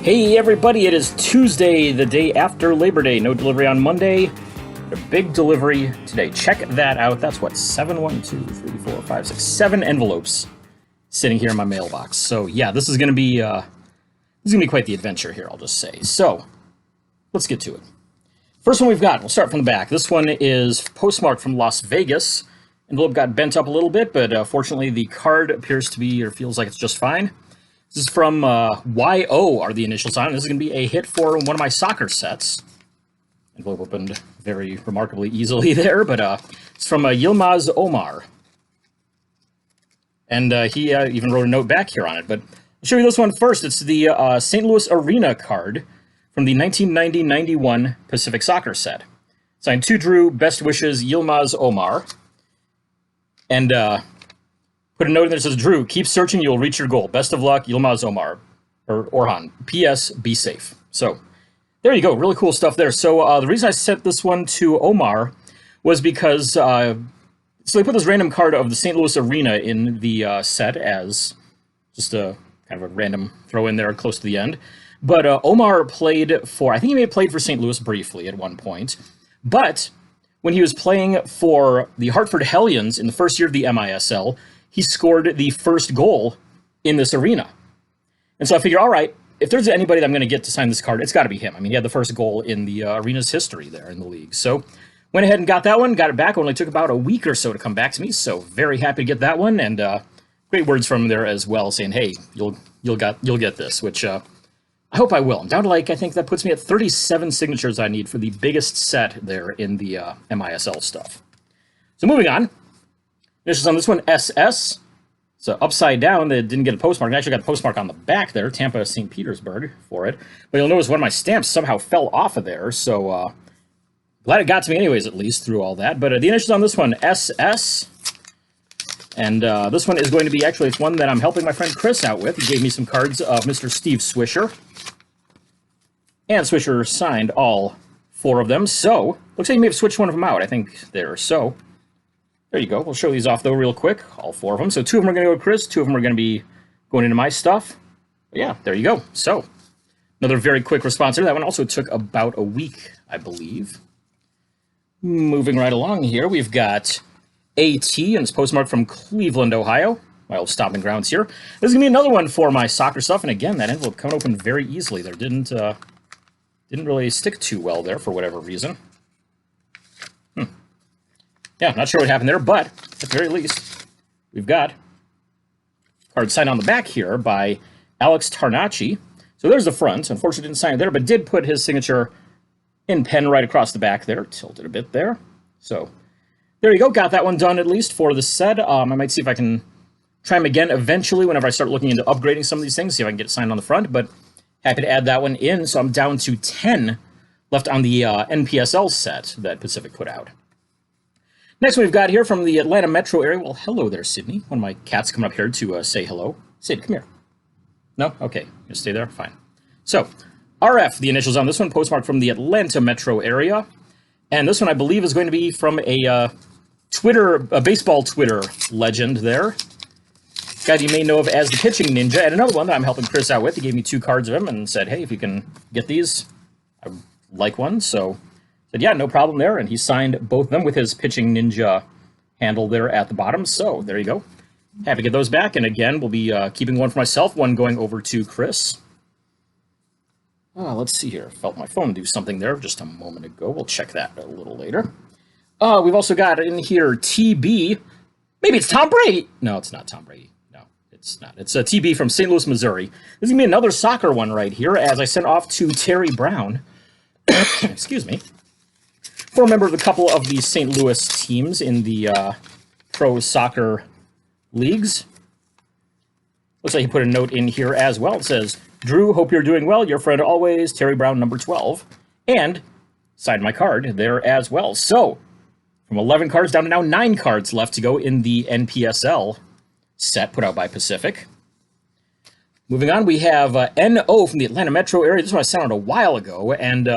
Hey everybody, it is Tuesday, the day after Labor Day. No delivery on Monday, a big delivery today. Check that out. That's what, 7 envelopes sitting here in my mailbox. So yeah, this is gonna be quite the adventure here, I'll just say. So let's get to it. First one we've got, we'll start from the back. This one is Postmark from Las Vegas. Envelope got bent up a little bit, but fortunately the card appears to be, or feels like it's just fine. This is from YO are the initials on it. This is going to be a hit for one of my soccer sets. Envelope opened very remarkably easily there, but it's from Yilmaz Omar. And he even wrote a note back here on it. But I'll show you this one first. It's the St. Louis Arena card from the 1990-91 Pacific Soccer set. Signed to Drew, best wishes, Yilmaz Omar. And put a note in there that says, Drew, keep searching, you'll reach your goal. Best of luck, Yilmaz Omar, or Orhan. P.S. Be safe. So, there you go. Really cool stuff there. So, the reason I sent this one to Omar was because, so they put this random card of the St. Louis Arena in the set as just a kind of a random throw in there close to the end. But Omar played for, I think he may have played for St. Louis briefly at one point. But when he was playing for the Hartford Hellions in the first year of the MISL, he scored the first goal in this arena. And so I figured, all right, if there's anybody that I'm going to get to sign this card, it's got to be him. I mean, he had the first goal in the arena's history there in the league. So went ahead and got that one, got it back. Only took about a week or so to come back to me. So very happy to get that one. And great words from him there as well, saying, hey, you'll get this, which I hope I will. I'm down to I think that puts me at 37 signatures I need for the biggest set there in the MISL stuff. So moving on. Initials on this one, SS. So upside down, they didn't get a postmark. I actually got a postmark on the back there, Tampa, St. Petersburg for it. But you'll notice one of my stamps somehow fell off of there. So glad it got to me anyways, at least, through all that. But the initials on this one, SS. And this one is going to be, actually, it's one that I'm helping my friend Chris out with. He gave me some cards of Mr. Steve Swisher. And Swisher signed all 4 of them. So, looks like he may have switched one of them out, I think, there. So, there you go. We'll show these off, though, real quick. All 4 of them. So 2 of them are going to go to Chris. 2 of them are going to be going into my stuff. But yeah, there you go. So, another very quick response there. That one also took about a week, I believe. Moving right along here, we've got AT, and it's postmarked from Cleveland, Ohio. My old stomping grounds here. This is going to be another one for my soccer stuff. And again, that envelope coming open very easily. There didn't really stick too well there for whatever reason. Yeah, not sure what happened there, but at the very least, we've got card signed on the back here by Alex Tarnacci. So there's the front. Unfortunately, didn't sign it there, but did put his signature in pen right across the back there. Tilted a bit there. So there you go. Got that one done at least for the set. I might see if I can try them again eventually whenever I start looking into upgrading some of these things, see if I can get it signed on the front, but happy to add that one in. So I'm down to 10 left on the NPSL set that Pacific put out. Next one we've got here from the Atlanta metro area. Well, hello there, Sydney. One of my cats coming up here to say hello. Sid, come here. No? Okay. You stay there? Fine. So, RF, the initials on this one, postmarked from the Atlanta metro area. And this one, I believe, is going to be from a baseball Twitter legend there. Guy you may know of as the Pitching Ninja. And another one that I'm helping Chris out with. He gave me 2 cards of him and said, hey, if you can get these, I would like one. So, said, yeah, no problem there, and he signed both of them with his Pitching Ninja handle there at the bottom. So there you go. Happy to get those back, and again, we'll be keeping one for myself, one going over to Chris. Let's see here. Felt my phone do something there just a moment ago. We'll check that a little later. We've also got in here TB. Maybe it's Tom Brady. No, it's not Tom Brady. No, it's not. It's a TB from St. Louis, Missouri. This is going to be another soccer one right here, as I sent off to Terry Brown. Excuse me. For a member of a couple of the St. Louis teams in the pro soccer leagues. Looks like he put a note in here as well. It says, Drew, hope you're doing well. Your friend always, Terry Brown, number 12. And signed my card there as well. So, from 11 cards down to now 9 cards left to go in the NPSL set put out by Pacific. Moving on, we have NO from the Atlanta metro area. This one I sent out a while ago, and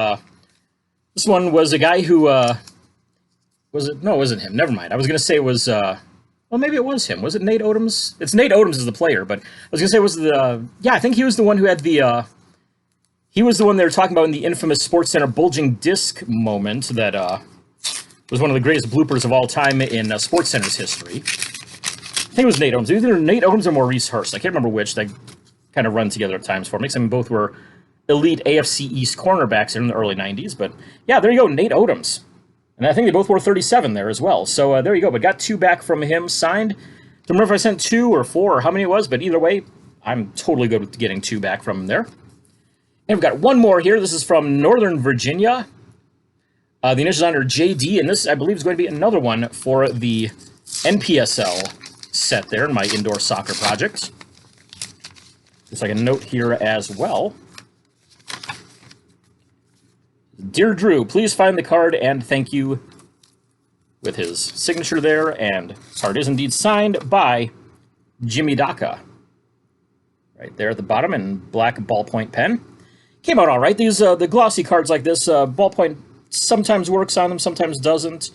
this one was a guy who, was it? No, it wasn't him. Never mind. I was going to say it was, well, maybe it was him. Was it Nate Odoms? It's Nate Odoms as the player, but I was going to say it was the, yeah, I think he was the one who had the He was the one they were talking about in the infamous Sports Center bulging disc moment that was one of the greatest bloopers of all time in Sports Center's history. I think it was Nate Ohms. Either Nate Ohms or Maurice Hurst. I can't remember which. They kind of run together at times for me. I mean, both were elite AFC East cornerbacks in the early 90s. But yeah, there you go, Nate Ohms. And I think they both wore 37 there as well. So there you go. But got 2 back from him signed. Don't remember if I sent 2 or 4 or how many it was, but either way, I'm totally good with getting 2 back from him there. And we've got one more here. This is from Northern Virginia. The initials under JD, and this, I believe, is going to be another one for the NPSL set there in my indoor soccer project. Just like a note here as well. Dear Drew, please find the card and thank you, with his signature there, and card is indeed signed by Jimmy Daka. Right there at the bottom in black ballpoint pen. Came out all right. These the glossy cards like this, ballpoint sometimes works on them, sometimes doesn't.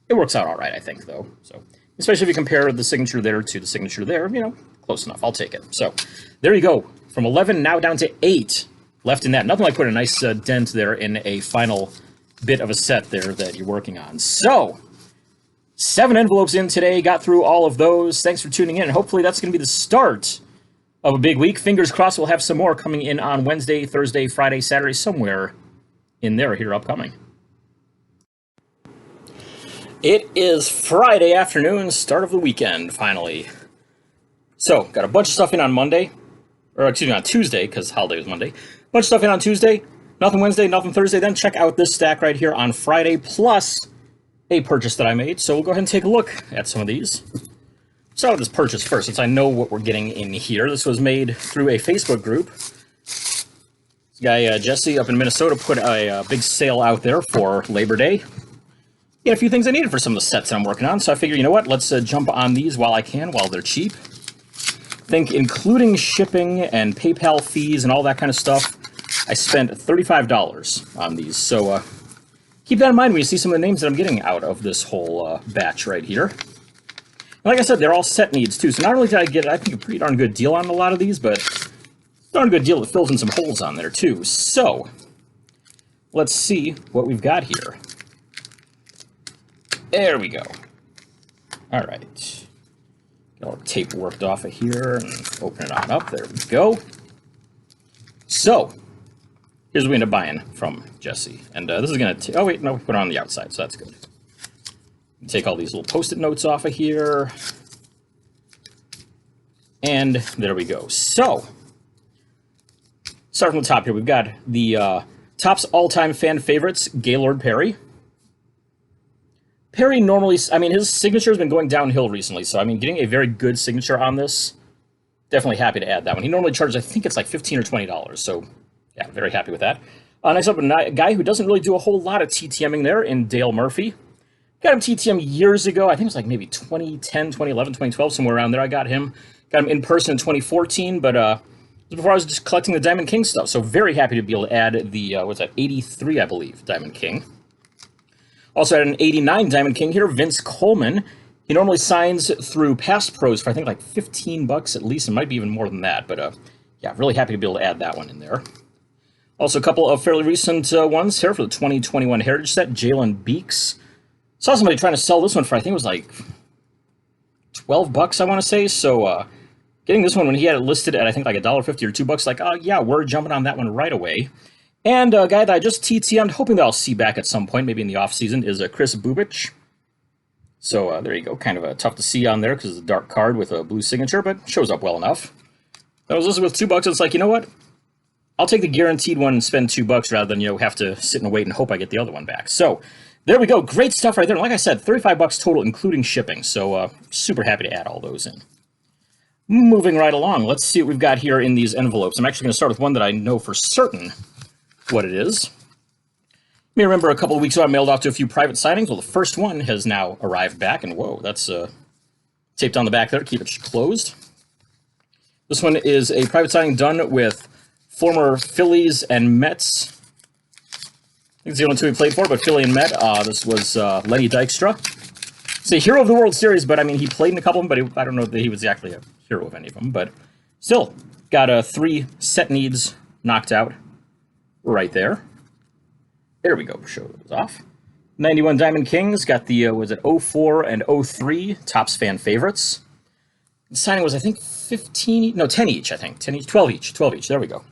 It works out all right, I think, though. So, especially if you compare the signature there to the signature there, you know, close enough. I'll take it. So, there you go. From 11 now down to 8 left in that. Nothing like putting a nice dent there in a final bit of a set there that you're working on. So, 7 envelopes in today. Got through all of those. Thanks for tuning in. Hopefully that's going to be the start of a big week. Fingers crossed we'll have some more coming in on Wednesday, Thursday, Friday, Saturday, somewhere in there here upcoming. It is Friday afternoon, start of the weekend, finally. So, got a bunch of stuff in on Monday, or excuse me, on Tuesday, because holiday was Monday. Bunch of stuff in on Tuesday, nothing Wednesday, nothing Thursday. Then check out this stack right here on Friday, plus a purchase that I made. So we'll go ahead and take a look at some of these. Start with this purchase first, since I know what we're getting in here. This was made through a Facebook group. This guy, Jesse, up in Minnesota, put a big sale out there for Labor Day. Get a few things I needed for some of the sets that I'm working on, so I figured, you know what, let's jump on these while I can, while they're cheap. I think including shipping and PayPal fees and all that kind of stuff, I spent $35 on these. So keep that in mind when you see some of the names that I'm getting out of this whole batch right here. And like I said, they're all set needs too, so not only did I get, I think, a pretty darn good deal on a lot of these, but a darn good deal that fills in some holes on there too. So let's see what we've got here. There we go. All right. Get all the tape worked off of here and open it on up. There we go. So, here's what we end up buying from Jesse. And this is going to... Oh, wait, no, we put it on the outside, so that's good. Take all these little Post-it notes off of here. And there we go. So, start from the top here. We've got the Topps all-time fan favorites, Gaylord Perry. Perry normally, I mean, his signature has been going downhill recently, so, I mean, getting a very good signature on this, definitely happy to add that one. He normally charges, I think it's like $15 or $20, so, yeah, very happy with that. Next up, a guy who doesn't really do a whole lot of TTMing there in Dale Murphy. Got him TTM years ago, I think it was like maybe 2010, 2011, 2012, somewhere around there I got him. Got him in person in 2014, but before I was just collecting the Diamond King stuff, so very happy to be able to add the, what's that, 83, I believe, Diamond King. Also had an 89 Diamond King here, Vince Coleman. He normally signs through Pass Pros for I think like $15 at least. It might be even more than that, but yeah, really happy to be able to add that one in there. Also a couple of fairly recent ones here for the 2021 Heritage set, Jalen Beaks. Saw somebody trying to sell this one for I think it was like $12, I want to say. So getting this one when he had it listed at I think like $1.50 or $2, like, oh yeah, we're jumping on that one right away. And a guy that I just TTM'd, hoping that I'll see back at some point, maybe in the off-season, is Chris Bubich. So there you go. Kind of tough to see on there because it's a dark card with a blue signature, but shows up well enough. I was listening with $2. It's like, you know what? I'll take the guaranteed one and spend $2 rather than, you know, have to sit and wait and hope I get the other one back. So there we go. Great stuff right there. And like I said, $35 total, including shipping. So super happy to add all those in. Moving right along, let's see what we've got here in these envelopes. I'm actually going to start with one that I know for certain what it is. You may remember a couple of weeks ago I mailed out to a few private signings. Well, the first one has now arrived back, and whoa, that's taped on the back there. Keep it closed. This one is a private signing done with former Phillies and Mets. I think it's the only two he played for, but Philly and Met. This was Lenny Dykstra. He's a hero of the World Series, but I mean, he played in a couple of them, but I don't know that he was actually a hero of any of them. But still, got 3 set needs knocked out. right there. There we go. Show those off. 91 Diamond Kings got the, was it 04 and 03 Topps fan favorites. The signing was, I think, 15, no, 10 each, I think. 10 each, 12 each, 12 each. There we go.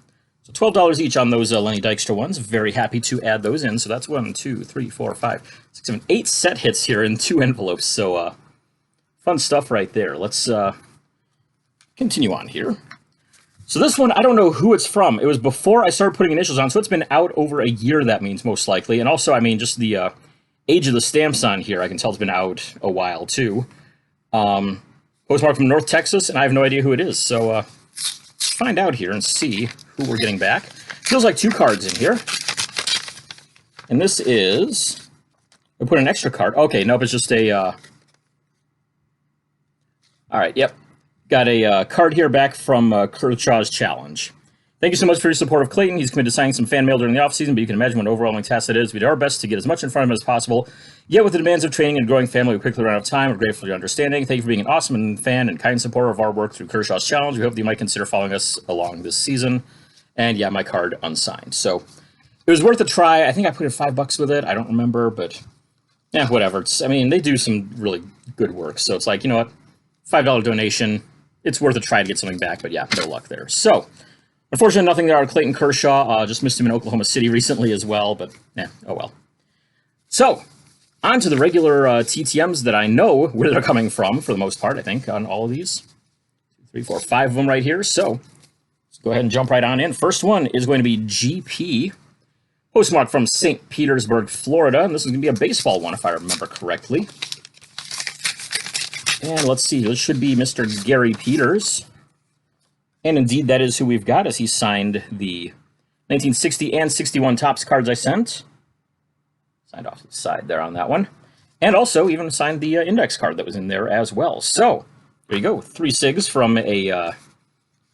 So $12 each on those Lenny Dykstra ones. Very happy to add those in. So that's 1, 2, 3, 4, 5, 6, 7, 8 set hits here in 2 envelopes. So fun stuff right there. Let's continue on here. So this one, I don't know who it's from. It was before I started putting initials on, so it's been out over a year, that means, most likely. And also, I mean, just the age of the stamps on here, I can tell it's been out a while, too. Postmark from North Texas, and I have no idea who it is. So let's find out here and see who we're getting back. Feels like 2 cards in here. And this is... I put an extra card. Okay, nope, it's just a... All right, yep. Got a card here back from Kershaw's Challenge. Thank you so much for your support of Clayton. He's committed to signing some fan mail during the offseason, but you can imagine what an overwhelming task it is. We do our best to get as much in front of him as possible. Yet with the demands of training and growing family, we quickly run out of time. We're grateful for your understanding. Thank you for being an awesome fan and kind supporter of our work through Kershaw's Challenge. We hope that you might consider following us along this season. And yeah, my card unsigned. So it was worth a try. I think I put in $5 with it. I don't remember, but yeah, whatever. I mean, they do some really good work. So it's like, you know what? $5 donation. It's worth a try to get something back, but yeah, no luck there. So, unfortunately, nothing there on Clayton Kershaw. Just missed him in Oklahoma City recently as well, but yeah, oh well. So, on to the regular TTMs that I know where they're coming from, for the most part, I think, on all of these. 2, 3, 4, 5 of them right here. So, let's go ahead and jump right on in. First one is going to be GP. Postmark from St. Petersburg, Florida. And this is going to be a baseball one, if I remember correctly. And let's see, this should be Mr. Gary Peters. And indeed, that is who we've got, as he signed the 1960 and 61 Topps cards I sent. Signed off to the side there on that one. And also even signed the index card that was in there as well. So, there you go, 3 SIGs from a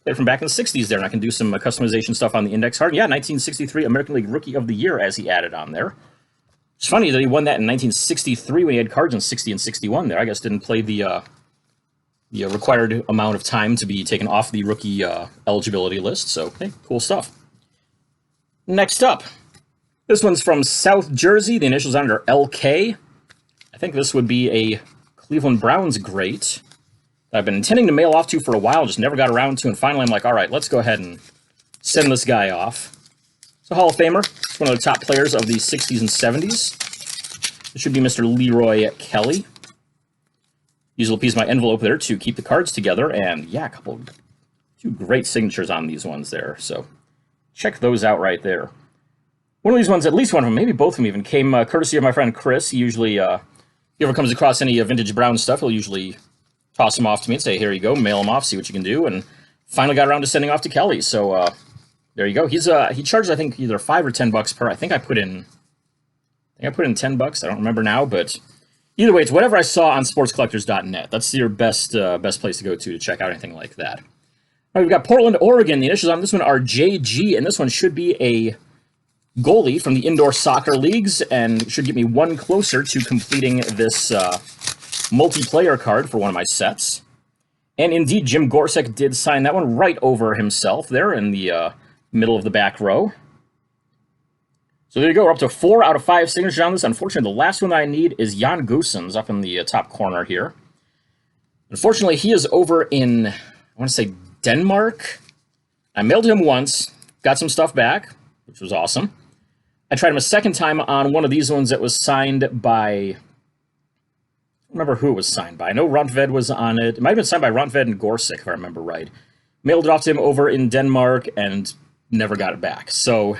player from back in the 60s there. And I can do some customization stuff on the index card. Yeah, 1963 American League Rookie of the Year, as he added on there. It's funny that he won that in 1963 when he had cards in 60 and 61 there. I guess didn't play the required amount of time to be taken off the rookie eligibility list. So, hey, cool stuff. Next up, this one's from South Jersey. The initials on it are LK. I think this would be a Cleveland Browns great that I've been intending to mail off to for a while, just never got around to, and finally I'm like, all right, let's go ahead and send this guy off. It's a Hall of Famer. It's one of the top players of the 60s and 70s. It should be Mr. Leroy Kelly. Use a little piece of my envelope there to keep the cards together, and yeah, 2 great signatures on these ones there, so check those out right there. One of these ones, at least one of them, maybe both of them even, came courtesy of my friend Chris. He usually, if he ever comes across any vintage Brown stuff, he'll usually toss them off to me and say, here you go, mail them off, see what you can do, and finally got around to sending off to Kelly, so there you go. He charges, I think, either $5 or $10 per. I think I put in $10. I don't remember now, but either way, it's whatever I saw on sportscollectors.net. That's your best place to go to check out anything like that. All right, we've got Portland, Oregon. The initials on this one are JG, and this one should be a goalie from the indoor soccer leagues, and should get me one closer to completing this multiplayer card for one of my sets. And indeed, Jim Gorsek did sign that one right over himself there in the middle of the back row. So there you go, we're up to 4 out of 5 signatures on this. Unfortunately, the last one that I need is Jan Goosens up in the top corner here. Unfortunately, he is over in, I want to say, Denmark. I mailed him once, got some stuff back, which was awesome. I tried him a second time on one of these ones that was signed by, I don't remember who it was signed by. I know Rontved was on it. It might have been signed by Rontved and Gorsek, if I remember right. Mailed it off to him over in Denmark and never got it back. So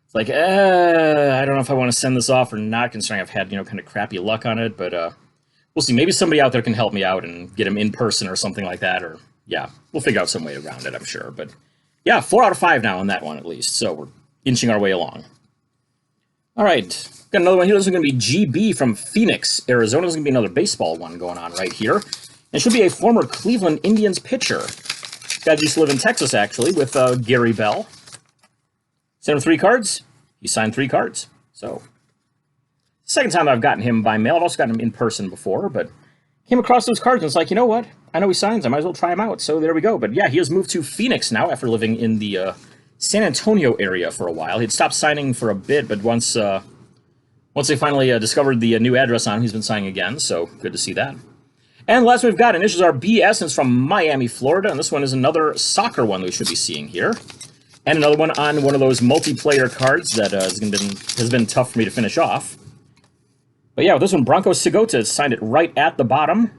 it's like, I don't know if I want to send this off or not, considering I've had, kind of crappy luck on it, but we'll see. Maybe somebody out there can help me out and get him in person or something like that, or, yeah, we'll figure out some way around it, I'm sure. But, yeah, 4 out of 5 now on that one, at least, so we're inching our way along. All right, got another one here. This is going to be GB from Phoenix, Arizona. This is going to be another baseball one going on right here. And it should be a former Cleveland Indians pitcher. Guy used to live in Texas, actually, with Gary Bell. Sent him 3 cards. He signed 3 cards. So, second time I've gotten him by mail. I've also gotten him in person before, but came across those cards and it's like, you know what? I know he signs. I might as well try him out. So there we go. But yeah, he has moved to Phoenix now after living in the San Antonio area for a while. He'd stopped signing for a bit, but once they finally discovered the new address on him, he's been signing again, so good to see that. And the last one we've got, initials are B. Essence from Miami, Florida, and this one is another soccer one we should be seeing here. And another one on one of those multiplayer cards that has been tough for me to finish off. But yeah, with this one, Branko Sigota signed it right at the bottom,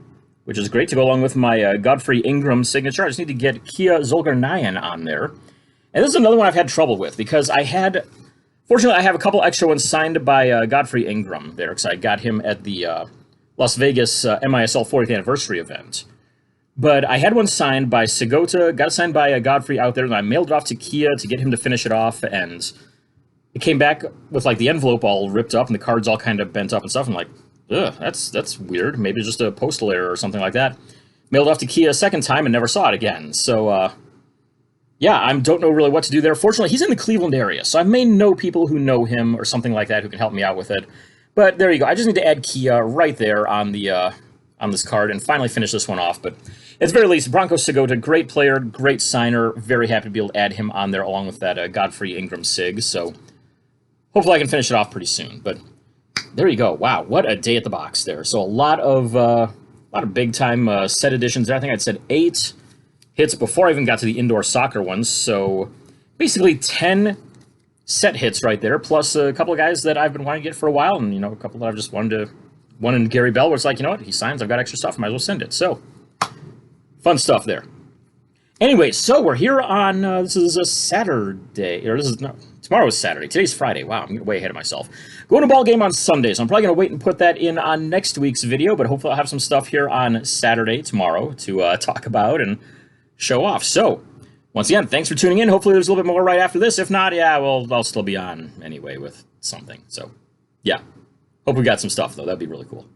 which is great to go along with my Godfrey Ingram signature. I just need to get Kia Zolgarnayan on there. And this is another one I've had trouble with, because fortunately I have a couple extra ones signed by Godfrey Ingram there, because I got him at the Las Vegas MISL 40th anniversary event. But I had one signed by Sigota, got it signed by Godfrey out there, and I mailed it off to Kia to get him to finish it off, and it came back with, like, the envelope all ripped up and the cards all kind of bent up and stuff. I'm like, ugh, that's weird. Maybe it's just a postal error or something like that. Mailed it off to Kia a second time and never saw it again. So, yeah, I don't know really what to do there. Fortunately, he's in the Cleveland area, so I may know people who know him or something like that who can help me out with it. But there you go. I just need to add Kia right there on the on this card and finally finish this one off. But at the very least, Branko Sigota, great player, great signer. Very happy to be able to add him on there along with that Godfrey Ingram sig. So hopefully I can finish it off pretty soon. But there you go. Wow, what a day at the box there. So a lot of big time set editions there. I think I'd said 8 hits before I even got to the indoor soccer ones. So basically 10 set hits right there, plus a couple of guys that I've been wanting to get for a while, and, a couple that I've just wanted to. One in Gary Bell, where it's like, you know what, he signs, I've got extra stuff, might as well send it. So, fun stuff there. Anyway, so we're here on, this is a Saturday, tomorrow is Saturday, today's Friday. Wow, I'm getting way ahead of myself. Going to ball game on Sunday, so I'm probably going to wait and put that in on next week's video, but hopefully I'll have some stuff here on Saturday, tomorrow, to talk about and show off. So, once again, thanks for tuning in. Hopefully there's a little bit more right after this. If not, yeah, well, I'll still be on anyway with something. So, yeah. Hope we got some stuff, though. That'd be really cool.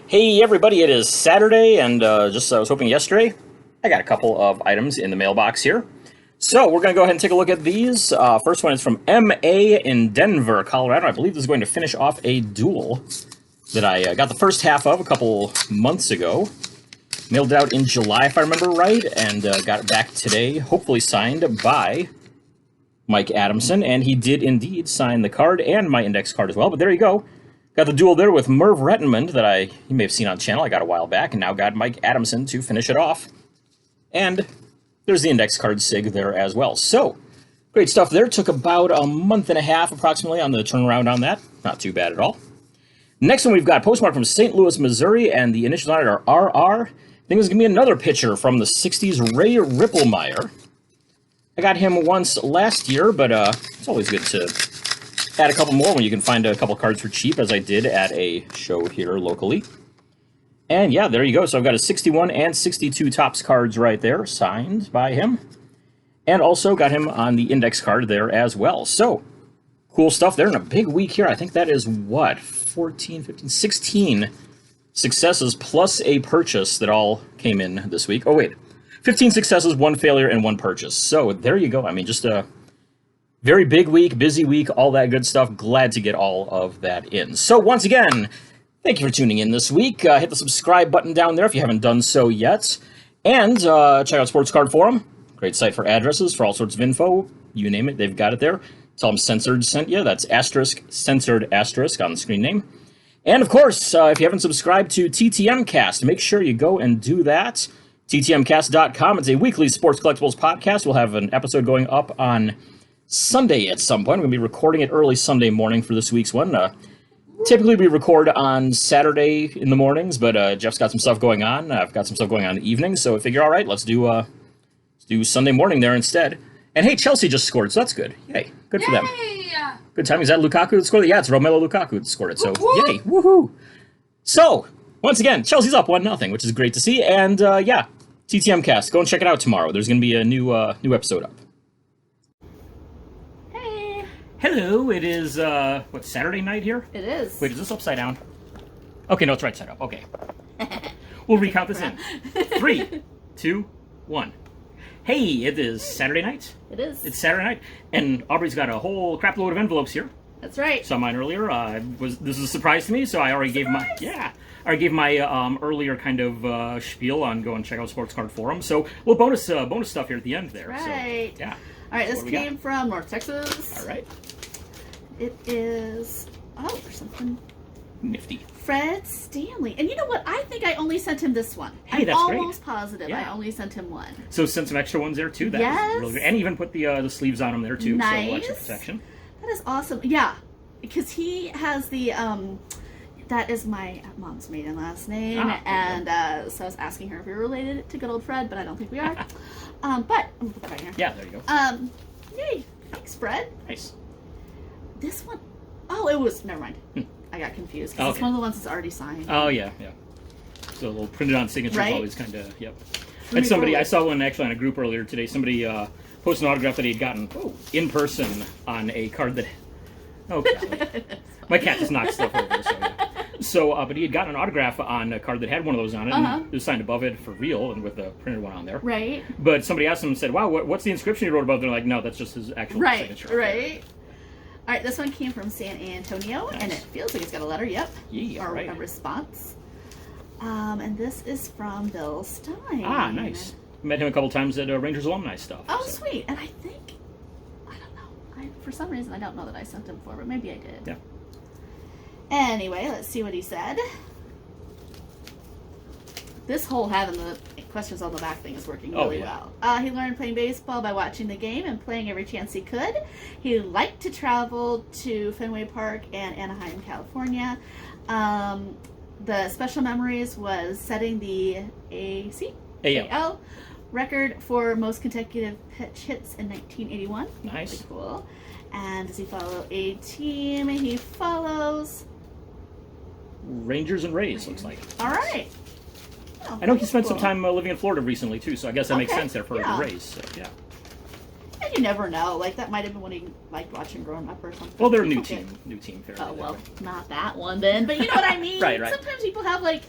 Hey, everybody. It is Saturday, and I was hoping yesterday, I got a couple of items in the mailbox here. So we're going to go ahead and take a look at these. First one is from M.A. in Denver, Colorado. I believe this is going to finish off a duel that I got the first half of a couple months ago. Mailed it out in July, if I remember right, and got it back today, hopefully signed by Mike Adamson, and he did indeed sign the card and my index card as well. But there you go. Got the duel there with Merv Rettenmund that you may have seen on the channel. I got a while back, and now got Mike Adamson to finish it off. And there's the index card sig there as well. So, great stuff there. Took about a month and a half approximately on the turnaround on that. Not too bad at all. Next one we've got Postmark from St. Louis, Missouri, and the initials on it are RR. I think there's going to be another pitcher from the 60s, Ray Ripplemeyer. I got him once last year, but it's always good to add a couple more when you can find a couple cards for cheap, as I did at a show here locally. And yeah, there you go. So I've got a 61 and 62 Topps cards right there, signed by him. And also got him on the index card there as well. So, cool stuff there in a big week here. I think that is, 14, 15, 16 successes plus a purchase that all came in this week. Oh, wait. 15 successes, 1 failure, and 1 purchase. So there you go. I mean, just a very big week, busy week, all that good stuff. Glad to get all of that in. So once again, thank you for tuning in this week. Hit the subscribe button down there if you haven't done so yet. And check out Sports Card Forum. Great site for addresses, for all sorts of info. You name it, they've got it there. Tell them Censored sent you. That's asterisk, censored asterisk on the screen name. And of course, if you haven't subscribed to TTM Cast, make sure you go and do that. TTMcast.com. It's a weekly sports collectibles podcast. We'll have an episode going up on Sunday at some point. We're going to be recording it early Sunday morning for this week's one. Typically, we record on Saturday in the mornings, but Jeff's got some stuff going on. I've got some stuff going on in the evening, so I figure, all right, let's do Sunday morning there instead. And hey, Chelsea just scored, so that's good. Yay. Good for them. Good timing. Is that Lukaku that scored it? Yeah, it's Romelu Lukaku that scored it, so yay. Woohoo. So, once again, Chelsea's up 1-0, which is great to see. And yeah, TTM Cast. Go and check it out tomorrow. There's going to be a new episode up. Hey. Hello. It is Saturday night here? It is. Wait, is this upside down? Okay, no, it's right side up. Okay. We'll recount this in. 3, 2, 1. Hey, it is Saturday night. It is. It's Saturday night, and Aubrey's got a whole crap load of envelopes here. That's right. Saw mine earlier. This is a surprise to me, so I already gave my earlier kind of spiel on go and check out Sports Card Forum. So bonus stuff here at the end there. Right. So, yeah. All right, this came from North Texas. All right. It is or something nifty. Fred Stanley. And you know what? I think I only sent him this one. Hey, I'm that's almost great. positive I only sent him one. So sent some extra ones there too. That is really good. And even put the sleeves on them there too. Nice. So extra protection. That is awesome. Yeah, because he has the that is my mom's maiden last name, and so I was asking her if we were related to good old Fred, but I don't think we are. But I'm gonna put that right here. Yeah, there you go. Yay! Thanks, Fred. Nice. This one, it was. Never mind. I got confused because it's one of the ones that's already signed. Oh yeah. So a little printed on signature is always kind of And I saw one actually on a group earlier today. Somebody posted an autograph that he had gotten in person on a card that. Oh, golly. My cat just knocked stuff over. But he had gotten an autograph on a card that had one of those on it, and it was signed above it for real, and with the printed one on there. Right. But somebody asked him and said, "Wow, what's the inscription you wrote above?" They're like, "No, that's just his actual signature." Right. All right, this one came from San Antonio, and it feels like it's got a letter. Yep. Yeah. Or a response. And this is from Bill Stein. Ah, nice. Met him a couple times at Rangers alumni stuff. Oh, sweet. And I think, I don't know. For some reason, I don't know that I sent him before, but maybe I did. Yeah. Anyway, let's see what he said. This whole having the questions on the back thing is working really well. He learned playing baseball by watching the game and playing every chance he could. He liked to travel to Fenway Park and Anaheim, California. The special memories was setting the AL record for most consecutive pitch hits in 1981. Nice. Pretty cool. And does he follow a team? He follows Rangers and Rays, looks like. All right. I know he spent some time living in Florida recently too, so I guess that makes sense there for the Rays. So, yeah. And you never know. Like, that might have been what he liked watching growing up or something. Well, they're a new team. Oh, well, not that one then. But you know what I mean? Right. Sometimes people have, like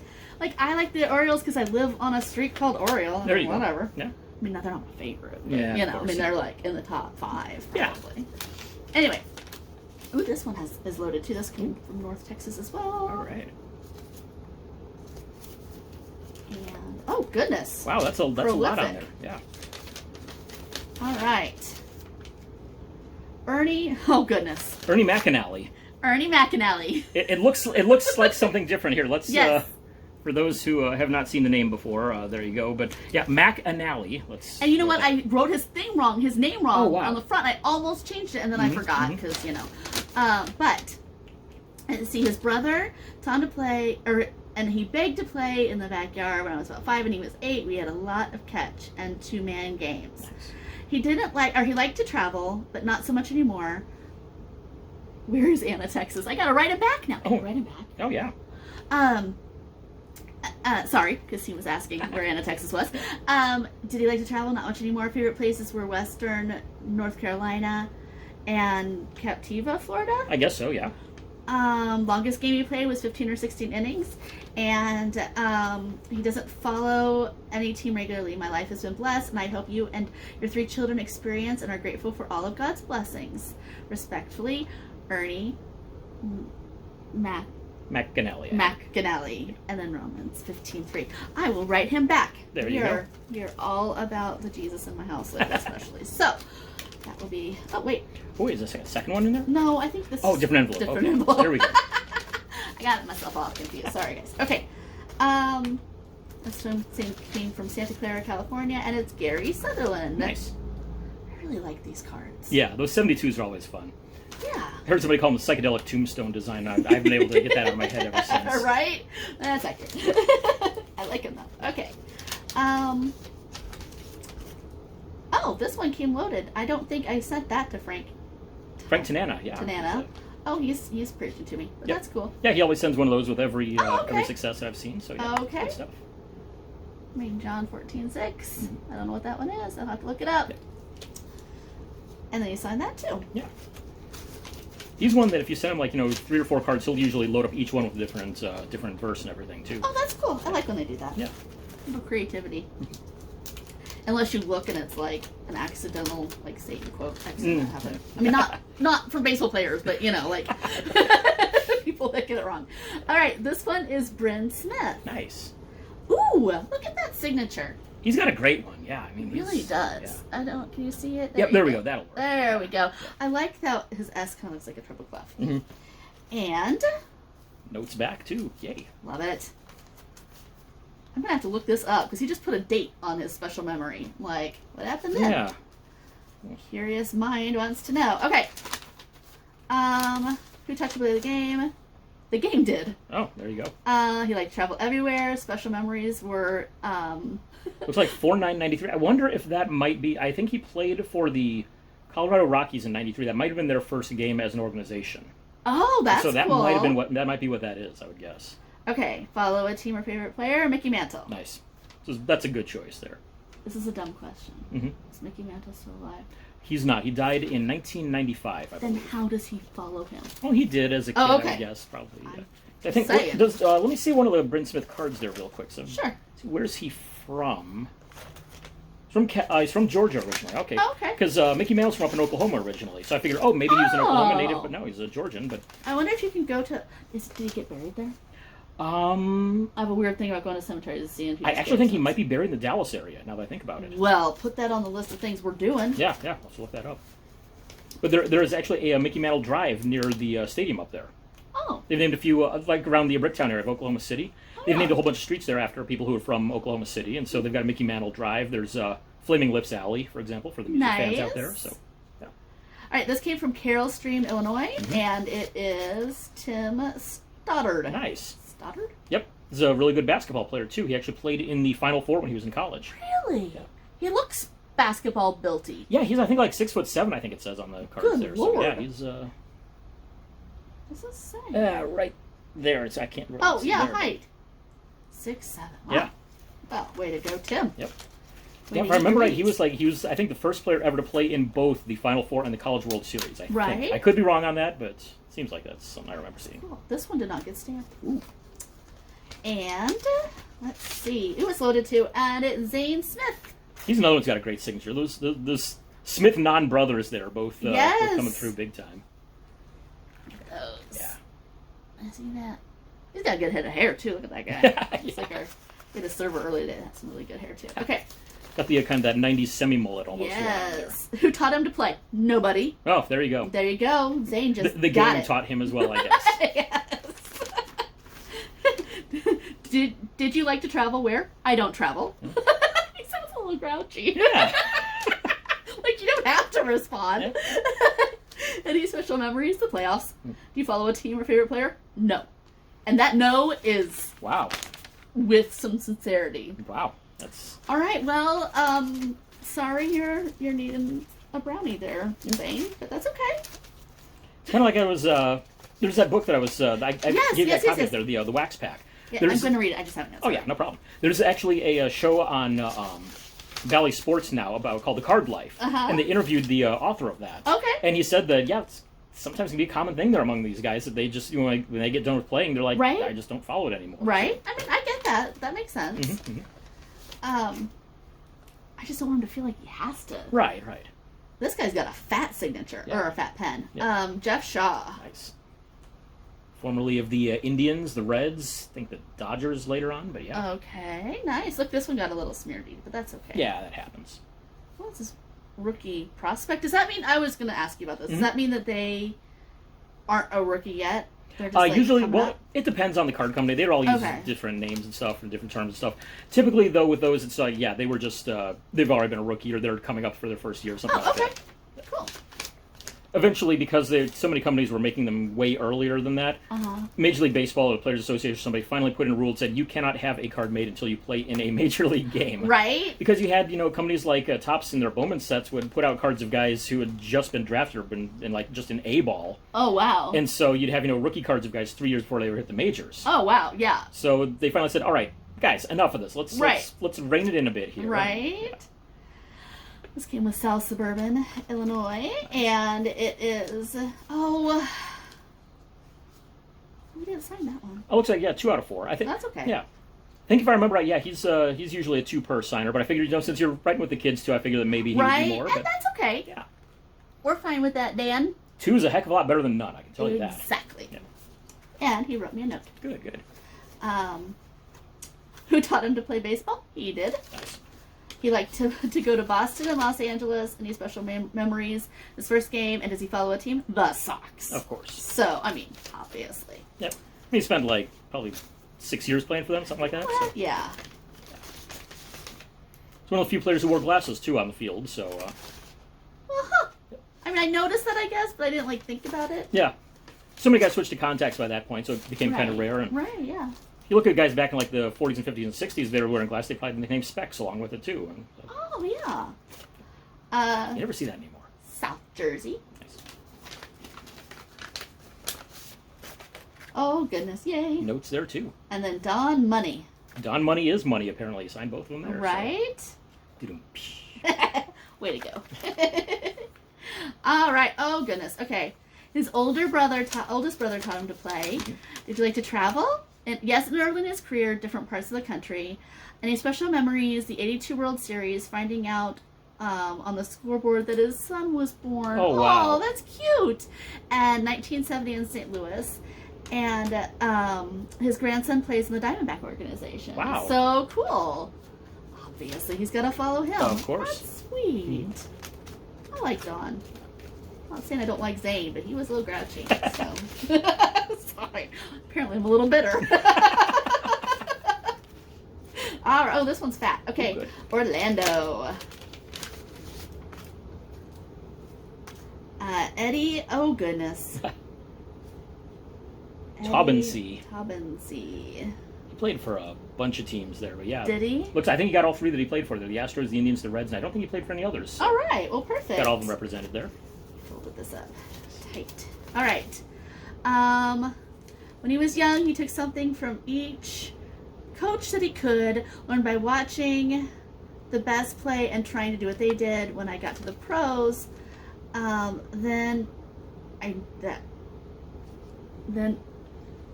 I like the Orioles because I live on a street called Oriole. There you whatever. go. Yeah. I mean, not they're not my favorite. But, Yeah, you know, I mean, they're, like, in the top 5, probably. Yeah. Anyway. Ooh, this one is loaded, too. This came from North Texas as well. All right. And, oh, goodness. Wow, that's a lot on there. Yeah. All right. Ernie Macanally. Ernie Macanally. It looks like something different here. Let's for those who have not seen the name before, there you go. But yeah, Macanally. And you know what? I wrote his name wrong on the front. I almost changed it, and then I forgot because But see, his brother taught him to play, and he begged to play in the backyard when I was about 5, and he was 8. We had a lot of catch and 2-man games. Nice. He liked to travel, but not so much anymore. Where is Anna, Texas? I gotta write him back now. Write him back. Oh, yeah. Sorry, because he was asking where Anna, Texas was. Did he like to travel? Not much anymore. Favorite places were Western North Carolina and Captiva, Florida. I guess so, yeah. Longest game he played was 15 or 16 innings, and he doesn't follow any team regularly. My life has been blessed, and I hope you and your 3 children experience and are grateful for all of God's blessings. Respectfully, Ernie Macanally. Macanally, and then Romans 15:3. I will write him back. There you go. You're all about the Jesus in my house, especially. So that will be. Oh wait. Oh, is this a second one in there? No, I think this. Different envelope. Different envelope. There we go. I got myself all confused. Sorry, guys. Okay. This one came from Santa Clara, California, and it's Gary Sutherland. Nice. I really like these cards. Yeah, those 72s are always fun. Yeah. I heard somebody call them the psychedelic tombstone design. I've been able to get that out of my head ever since. Right? That's accurate. I like them though. Okay. Oh, this one came loaded. I don't think I sent that to Frank. Frank Tanana, yeah. Tanana. Oh, he's preaching to me. But that's cool. Yeah, he always sends one of those with every success I've seen. So yeah, good stuff. I mean, John 14:6. I don't know what that one is. I'll have to look it up. Yeah. And then you sign that too. Yeah. He's one that if you send him 3 or 4 cards, he'll usually load up each one with a different verse and everything too. Oh, that's cool. I like when they do that. Yeah. A little creativity. Unless you look and it's like an accidental, like Satan quote. Accident happened. I mean, not for baseball players, but you know, like people that get it wrong. All right, this one is Bryn Smith. Nice. Ooh, look at that signature. He's got a great one. Yeah, I mean, he really does. Yeah. I don't. Can you see it? There we go. That'll work. There we go. I like how his S kind of looks like a triple clef. And notes back too. Yay. Love it. I'm gonna have to look this up because he just put a date on his special memory. Like, what happened then? Yeah. Curious mind wants to know. Okay. Who touched to play the game? The game did. Oh, there you go. He liked to travel everywhere. Special memories were looks like 4.993. I wonder if that might be. I think he played for the Colorado Rockies in '93. That might have been their first game as an organization. Oh, that's so that cool. might have been what that might be what that is. I would guess. Okay, follow a team or favorite player, Mickey Mantle. Nice. So that's a good choice there. This is a dumb question. Is Mickey Mantle still alive? He's not. He died in 1995, I believe. Then how does he follow him? Oh, he did as a kid, okay. I guess, probably. Yeah. I think. Let me see one of the Bryn Smith cards there real quick. So, sure. Where's he from? He's from Georgia originally. Okay. Oh, okay. Because Mickey Mantle's from up in Oklahoma originally, so I figured, maybe he was an Oklahoma native, but no, he's a Georgian. But I wonder if you can go to. Did he get buried there? I have a weird thing about going to cemeteries and seeing people. I actually think he might be buried in the Dallas area, now that I think about it. Well, put that on the list of things we're doing. Yeah, let's look that up. But there is actually a Mickey Mantle Drive near the stadium up there. Oh. They've named a few, like around the Bricktown area of Oklahoma City. They've named a whole bunch of streets there after people who are from Oklahoma City, and so they've got a Mickey Mantle Drive. There's Flaming Lips Alley, for example, for the music fans out there. So, yeah. All right, this came from Carroll Stream, Illinois, and it is Tim Stoddard. Nice. Stoddard? Yep. He's a really good basketball player, too. He actually played in the Final Four when he was in college. Really? Yeah. He looks basketball builty. Yeah, he's, I think, like 6'7", I think it says on the cards Good there. Lord. So, yeah, he's... What's this say? Right there. I can't really Oh, see yeah, there, height. 6'7". Wow. Yeah. Well, way to go, Tim. Yep. Yeah, if I remember right, he was I think the first player ever to play in both the Final Four and the College World Series. I think. I could be wrong on that, but it seems like that's something I remember seeing. Cool. This one did not get stamped. Ooh. And let's see, it was loaded too, and it's Zane Smith. He's another one's got a great signature. Those Smith non-brothers there, both coming through big time. Those. Yeah. I see that. He's got a good head of hair too. Look at that guy. He's like we had a server earlier today. That's some really good hair too. Okay. Got the kind of that '90s semi-mullet almost. Yes. Who taught him to play? Nobody. Oh, there you go. There you go. Zane just the game taught him as well, I guess. Yes. Did you like to travel? Where? I don't travel. He sounds a little grouchy. Yeah. Like you don't have to respond. Yeah. Any special memories? The playoffs. Do you follow a team or favorite player? No. And that no is wow. With some sincerity. Wow. That's all right. Well, sorry you're needing a brownie there, Zane, but that's okay. It's kind of like I was. There's that book that I was. I gave that copy of there, the Wax Pack. Yeah, I'm going to read it. I just haven't. Oh yeah, no problem. There's actually a show on Valley Sports now called The Card Life, and they interviewed the author of that. Okay. And he said that it's sometimes can be a common thing there among these guys that they just when they get done with playing, they're like, I just don't follow it anymore. Right. I mean, I get that. That makes sense. Mm-hmm. I just don't want him to feel like he has to. Right. This guy's got a fat signature or a fat pen. Yeah. Jeff Shaw. Nice. Formerly of the Indians, the Reds, I think the Dodgers later on, but yeah. Okay, nice. Look, this one got a little smearedy, but that's okay. Yeah, that happens. What's this rookie prospect? Does that mean, I was going to ask you about this, does that mean that they aren't a rookie yet? They're just usually, it depends on the card company. They all use different names and stuff and different terms and stuff. Typically, though, with those, it's they were just, they've already been a rookie or they're coming up for their first year or something like that. Cool. Eventually, because so many companies were making them way earlier than that, Major League Baseball or the Players Association or somebody finally put in a rule that said you cannot have a card made until you play in a Major League game. Right. Because you had, companies like Topps in their Bowman sets would put out cards of guys who had just been drafted or been in just an A-ball. Oh, wow. And so you'd have, rookie cards of guys 3 years before they ever hit the majors. Oh, wow, yeah. So they finally said, all right, guys, enough of this. Let's rein it in a bit here. Right. This came with South Suburban, Illinois, and it is, we didn't sign that one. It looks like, 2 out of 4. I think that's okay. Yeah. think if I remember right, yeah, he's usually a 2 per signer, but I figured, since you're writing with the kids too, I figured that maybe he would be more. And but that's okay. Yeah. We're fine with that, Dan. 2 is a heck of a lot better than none, I can tell you that. Exactly. Yeah. And he wrote me a note. Good. Who taught him to play baseball? He did. Nice. He liked to go to Boston and Los Angeles. Any special memories? His first game, and does he follow a team? The Sox. Of course. So, I mean, obviously. Yep. He spent probably 6 years playing for them, something like that. Well, so. Yeah. He's one of the few players who wore glasses too on the field. So. I mean, I noticed that, I guess, but I didn't think about it. Yeah. So many guys switched to contacts by that point, so it became kind of rare. And right. Yeah. you look at guys back in the 40s and 50s and 60s, they were wearing glasses. They probably had the name Specs along with it too. And, Oh yeah. you never see that anymore. South Jersey. Nice. Oh goodness, yay! Notes there too. And then Don Money. Don Money is money. Apparently, he signed both of them there. Right. So. Way to go. All right. Oh goodness. Okay. His oldest brother taught him to play. Mm-hmm. Did you like to travel? And yes, early in his career, different parts of the country. Any special memories? The '82 World Series, finding out on the scoreboard that his son was born. Oh, wow. Oh, that's cute. And 1970 in St. Louis. And his grandson plays in the Diamondback organization. Wow. So cool. Obviously, he's got to follow him. Of course. That's sweet. Mm-hmm. I like Don. I'm not saying I don't like Zane, but he was a little grouchy. So. Sorry. Apparently, I'm a little bitter. All right. Oh, this one's fat. Okay. Orlando. Eddie. Oh, goodness. Taubensee. Taubensee. He played for a bunch of teams there, but yeah. Did he? I think he got all 3 that he played for there. The Astros, the Indians, the Reds, and I don't think he played for any others. So all right. Well, perfect. Got all of them represented there. We'll put this up tight. All right. When he was young, he took something from each coach that he could, learned by watching the best play and trying to do what they did. When I got to the pros, then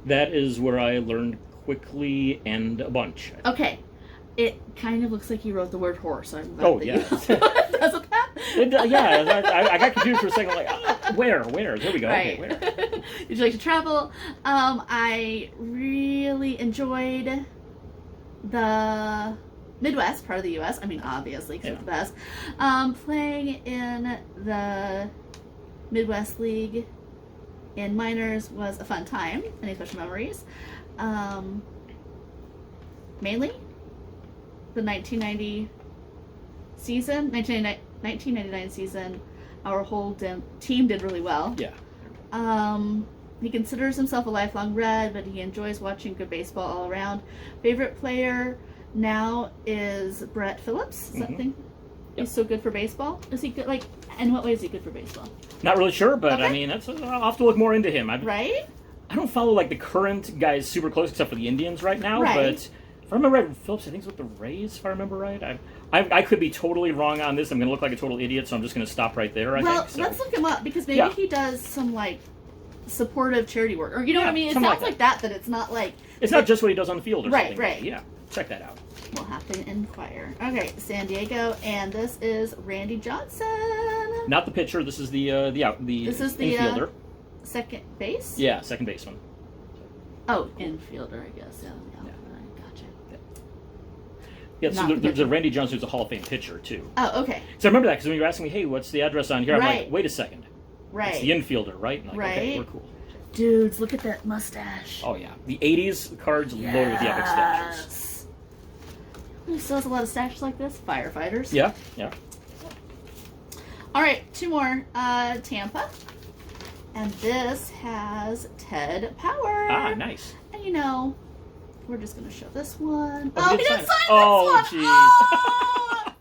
that is where I learned quickly and a bunch. Okay. It kind of looks like he wrote the word horse. I'm glad yeah. Doesn't that? Yeah, I got confused for a second. Where? There we go. Right. Okay, where? Did you like to travel? I really enjoyed the Midwest part of the U.S. I mean, obviously, because it's the best. Playing in the Midwest League in minors was a fun time. Any special memories? Mainly the 1999 season, our whole team did really well. Yeah. He considers himself a lifelong Red, but he enjoys watching good baseball all around. Favorite player now is Brett Phillips. Something. He's so good for baseball. Is he good? In what way is he good for baseball? Not really sure, but I mean, I'll have to look more into him. Right? I don't follow the current guys super close, except for the Indians right now. Right. But if I remember right, Phillips, I think, is with the Rays. If I remember right, I could be totally wrong on this. I'm going to look like a total idiot, so I'm just going to stop right there. I think. So. Let's look him up because maybe he does some supportive charity work, or you know what I mean. It sounds like that. That it's not it's not just what he does on the field, or something. Right. Yeah, check that out. We'll have to inquire. Okay, San Diego, and this is Randy Johnson. Not the pitcher. This is the infielder. Second base. Yeah, second baseman. Oh, infielder, I guess. Yeah. Gotcha. Yeah, so there's a Randy Johnson who's a Hall of Fame pitcher too. Oh, okay. So I remember that because when you were asking me, hey, what's the address on here? I'm like, wait a second. Right. It's the infielder, right? And right. Okay, we're cool. Dudes, look at that mustache. Oh yeah, the '80s cards loaded with the epic stashes. Who still has a lot of stashes like this? Firefighters. Yeah. All right, 2 more. Tampa. And this has Ted Power. Ah, nice. And we're just going to show this one. Oh, he didn't sign this one. Oh, jeez. Oh!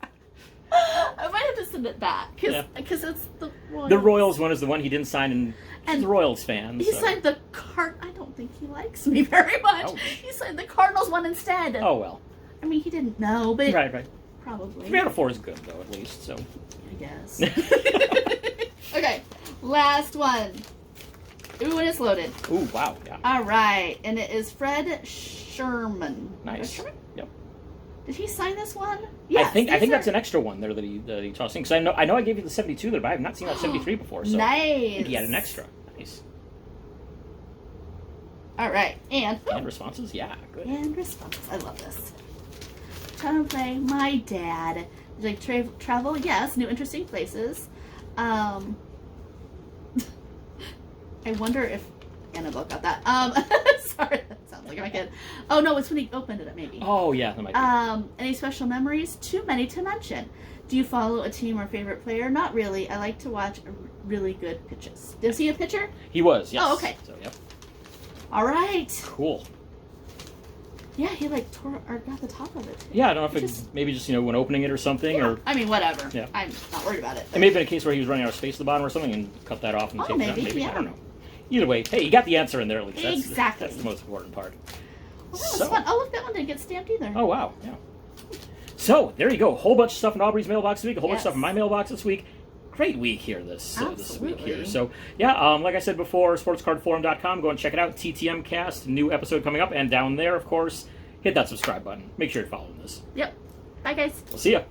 I might have to send it back because it's the Royals. The Royals one is the one he didn't sign, and he's a Royals fan. He signed the I don't think he likes me very much. Oh. He signed the Cardinals one instead. Oh, well. I mean, he didn't know, but... Right. Probably. 3 out of 4 is good, though, at least, so... I guess. Okay, last one. Ooh, and it's loaded. Ooh, wow, yeah. All right, and it is Fred Sherman. Nice. Sherman? Yep. Did he sign this one? Yes, I think that's an extra one there that he tossed in, because I know I gave you the 72 there, but I have not seen that 73 before. So nice. I think he had an extra. Nice. All right, and responses, yeah, good. And responses, I love this. Trying to play my dad. Like travel, yes, new interesting places. I wonder if Annabelle got that. Sorry, that sounds like my kid. Oh no, it's when he opened it up, maybe. Oh yeah, that might be. Any special memories? Too many to mention. Do you follow a team or favorite player? Not really. I like to watch really good pitches. Was he a pitcher? He was, yes. Oh, okay. So, yep. All right. Cool. Yeah, he like tore or got the top of it too. Yeah, I don't know if it maybe just when opening it or something, yeah. or I mean, whatever. Yeah. I'm not worried about it. It may have been a case where he was running out of space at the bottom or something and cut that off and taped it on. Maybe Yeah. I don't know. Either way, hey, you got the answer in there at least. Exactly. That's the most important part. Well, that was fun. Oh, look, that one didn't get stamped either. Oh wow, yeah. So there you go. A whole bunch of stuff in Aubrey's mailbox this week. A whole bunch of stuff in my mailbox this week. Great week here this week here. So yeah, like I said before, sportscardforum.com. Go and check it out. TTM Cast, new episode coming up, and down there, of course, hit that subscribe button. Make sure you're following this. Yep. Bye, guys. We'll see ya.